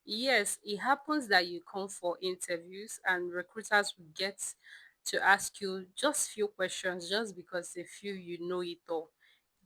Yes, it happens that you come for interviews and recruiters will get to ask you just few questions just because they feel you know it all.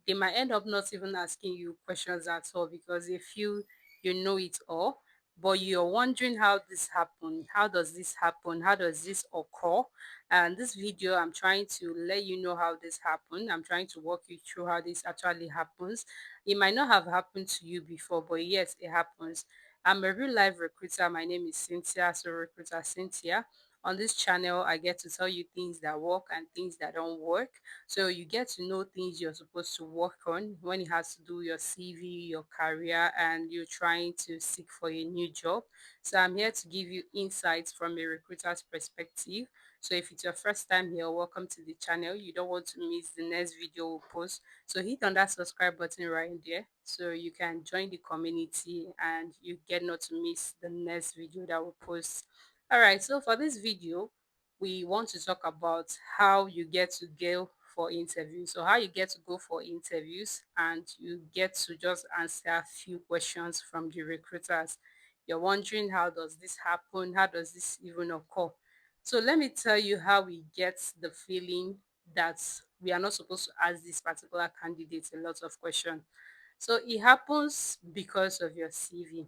They might end up not even asking you questions at all because they feel you know it all, but you're wondering how this happened, how does this happen, how does this occur. And this video, I'm trying to let you know how this happened. I'm trying to walk you through how this actually happens. It might not have happened to you before, but yes, it happens. I'm a real life recruiter. My name is Cynthia, so recruiter Cynthia. On this channel, I get to tell you things that work and things that don't work, so you get to know things you're supposed to work on when it has to do your CV, your career, and you're trying to seek for a new job. So I'm here to give you insights from a recruiter's perspective. So if it's your first time here, welcome to the channel. You don't want to miss the next video we'll post. So hit on that subscribe button right there so you can join the community and you get not to miss the next video that we'll post. All right, so for this video, we want to talk about how you get to go for interviews. So how you get to go for interviews and you get to just answer a few questions from the recruiters. You're wondering how does this happen? How does this even occur? So let me tell you how we get the feeling that we are not supposed to ask this particular candidate a lot of questions. So it happens because of your CV.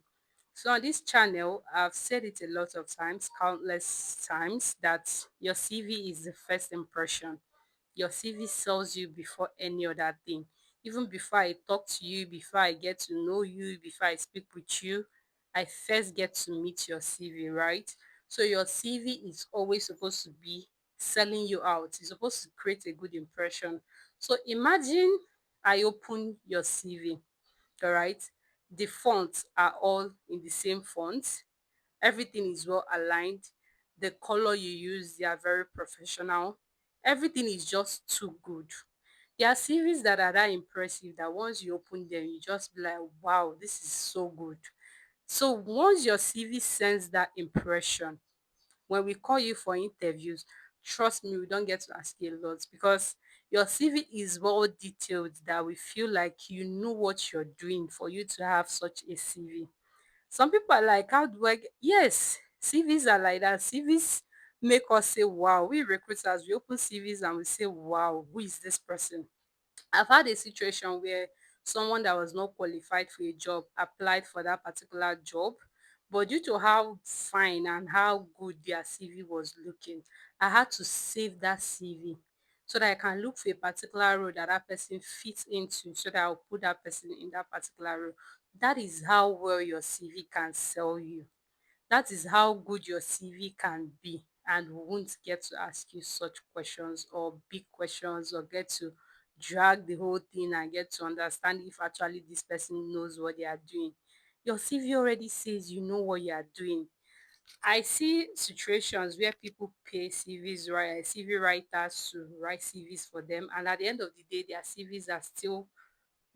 So on this channel, I've said it a lot of times, countless times, that your CV is the first impression. Your CV sells you before any other thing. Even before I talk to you, before I get to know you, before I speak with you, I first get to meet your CV, right? So your CV is always supposed to be selling you out. It's supposed to create a good impression. So imagine I open your CV, all right? The fonts are all in the same font. Everything is well aligned. The color you use, they are very professional. Everything is just too good. There are series that are that impressive that once you open them, you just be like, wow, this is so good. So once your CV sends that impression, when we call you for interviews, trust me, we don't get to ask you a lot because your CV is well detailed that we feel like you know what you're doing for you to have such a CV. Some people are like, how do I get? Yes, CVs are like that. CVs make us say, wow. We recruiters, we open CVs and we say, wow, who is this person? I've had a situation where someone that was not qualified for a job applied for that particular job, but due to how fine and how good their CV was looking, I had to save that CV so that I can look for a particular role that that person fits into, so that I'll put that person in that particular role. That is how well your CV can sell you. That is how good your CV can be, and we won't get to ask you such questions or big questions or get to drag the whole thing and get to understand if actually this person knows what they are doing. Your CV already says you know what you are doing. I see situations where people pay CVs, right, CV writers to write CVs for them, and at the end of the day, their CVs are still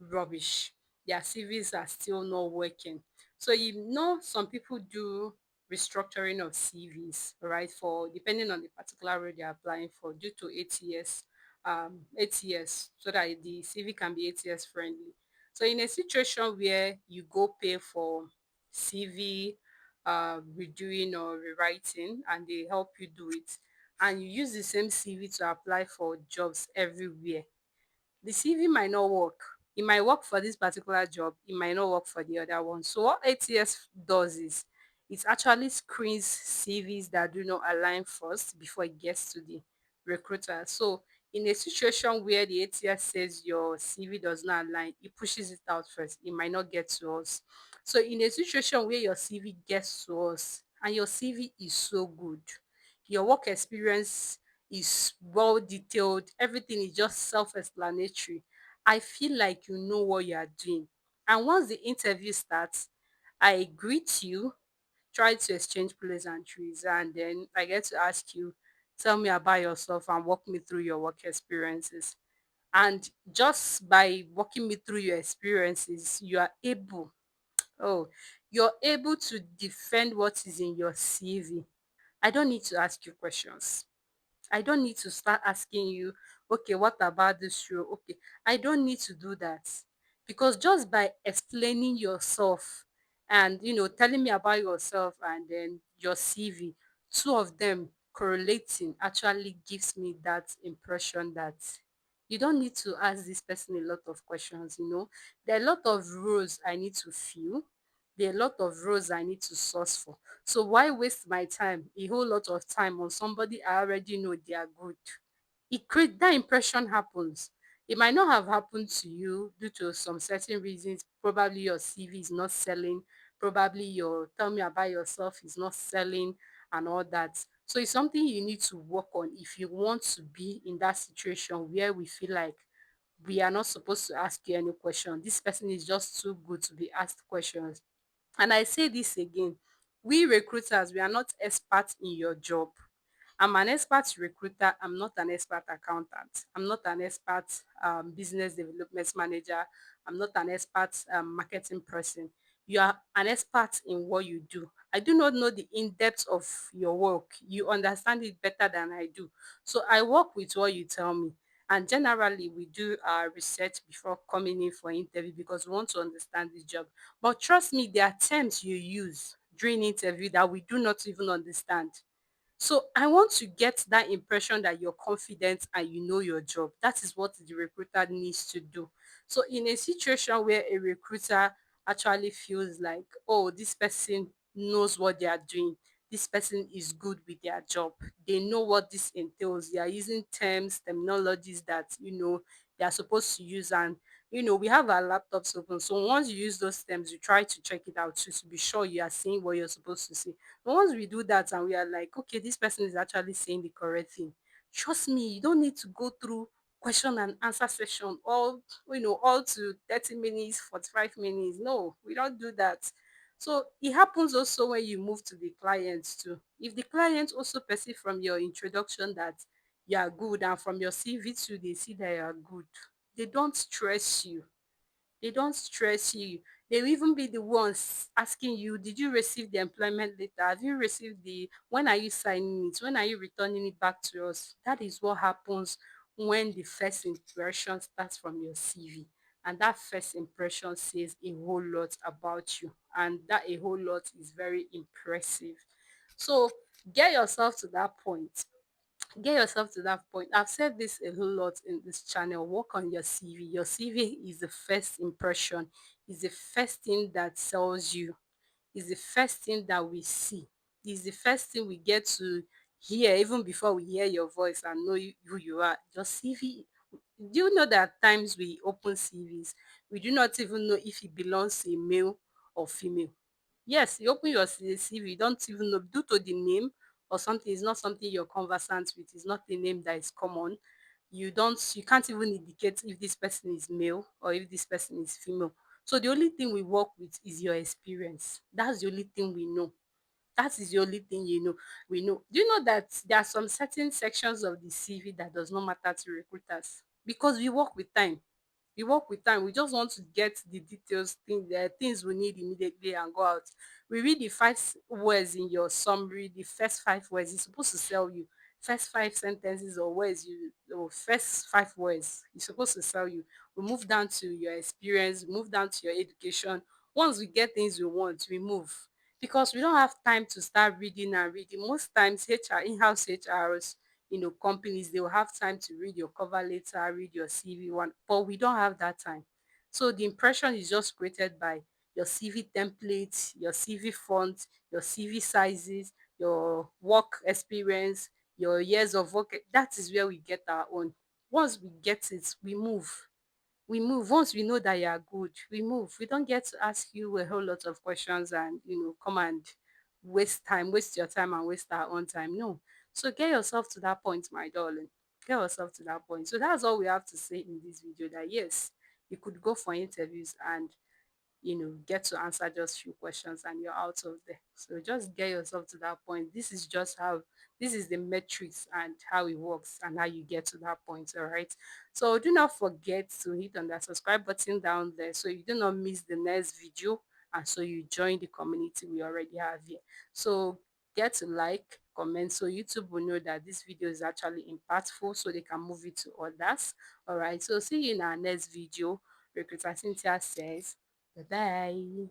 rubbish. Their CVs are still not working. So you know some people do restructuring of CVs, right? For depending on the particular role they're applying for due to ATS, so that the CV can be ATS friendly. So in a situation where you go pay for CV redoing or rewriting and they help you do it, and you use the same CV to apply for jobs everywhere, the CV might not work. It might work for this particular job, it might not work for the other one. So what ATS does is it actually screens CVs that do not align first before it gets to the recruiter. So in a situation where the ATS says your CV does not align, it pushes it out first. It might not get to us. So in a situation where your CV gets to us and your CV is so good, your work experience is well detailed, everything is just self-explanatory, I feel like you know what you are doing. And once the interview starts, I greet you, try to exchange pleasantries, and then I get to ask you, tell me about yourself and walk me through your work experiences. And just by walking me through your experiences, you are able, oh, you're able to defend what is in your CV. I don't need to ask you questions. I don't need to start asking you, okay, what about this role? Okay, I don't need to do that because just by explaining yourself, and telling me about yourself and then your CV, two of them correlating actually gives me that impression that you don't need to ask this person a lot of questions. There are a lot of roles I need to fill. There are a lot of roles I need to source for. So why waste my time, a whole lot of time on somebody I already know they are good? It create that impression happens. It might not have happened to you due to some certain reasons. Probably your CV is not selling. Probably your tell me about yourself is not selling and all that. So it's something you need to work on if you want to be in that situation where we feel like we are not supposed to ask you any question. This person is just too good to be asked questions. And I say this again, we recruiters, we are not experts in your job. I'm an expert recruiter. I'm not an expert accountant. I'm not an expert business development manager. I'm not an expert marketing person. You are an expert in what you do. I do not know the in depth of your work. You understand it better than I do. So I work with what you tell me. And generally, we do our research before coming in for interview because we want to understand the job. But trust me, there are terms you use during interview that we do not even understand. So I want to get that impression that you're confident and you know your job. That is what the recruiter needs to do. So in a situation where a recruiter actually feels like, oh, this person knows what they are doing, this person is good with their job, they know what this entails, they are using terms, terminologies that they are supposed to use, and we have our laptops open. So once you use those terms, you try to check it out to be sure you are seeing what you're supposed to see. But once we do that and we are like, okay, this person is actually saying the correct thing, trust me, you don't need to go through question and answer session all to 30 minutes, 45 minutes. No, we don't do that. So it happens also when you move to the clients too. If the client also perceive from your introduction that you are good, and from your CV too, they see that you are good, they don't stress you. They don't stress you. They will even be the ones asking you, did you receive the employment letter? Have you received when are you signing it? When are you returning it back to us? That is what happens when the first impression starts from your CV. And that first impression says a whole lot about you. And that a whole lot is very impressive. So get yourself to that point. I've said this a whole lot in this channel. Work on your CV. Your CV is the first impression, is the first thing that sells you, is the first thing that we see, is the first thing we get to hear even before we hear your voice and know who you are. Your CV. Do you know that at times we open CVs, we do not even know if it belongs to a male or female? Yes, you open your CV, you don't even know due to the name or something. It's not something you're conversant with. It's not a name that is common. You can't even indicate if this person is male or if this person is female. So the only thing we work with is your experience. That's the only thing we know. That is the only thing we know. Do you know that there are some certain sections of the CV that does not matter to recruiters because we work with time. We work with time. We just want to get the details, things we need immediately and go out. We read the five words in your summary, the first five words. It's supposed to sell you. First five sentences or words or first five words. It's supposed to sell you. We move down to your experience, move down to your education. Once we get things we want, we move. Because we don't have time to start reading and reading. Most times in-house HRs, companies, they will have time to read your cover letter, read your CV one, but we don't have that time. So the impression is just created by your CV templates, your CV font, your CV sizes, your work experience, your years of work. That is where we get our own. Once we get it, we move. Once we know that you are good, we move. We don't get to ask you a whole lot of questions and come and waste your time and waste our own time. No. So get yourself to that point, my darling. Get yourself to that point. So that's all we have to say in this video, that yes, you could go for interviews and get to answer just few questions and you're out of there. So just get yourself to that point. This is the metrics and how it works and how you get to that point. All right. So do not forget to hit on that subscribe button down there so you do not miss the next video and so you join the community we already have here. So get to like, comment so YouTube will know that this video is actually impactful so they can move it to others. All right. So see you in our next video. Recruiter Cynthia says, bye bye.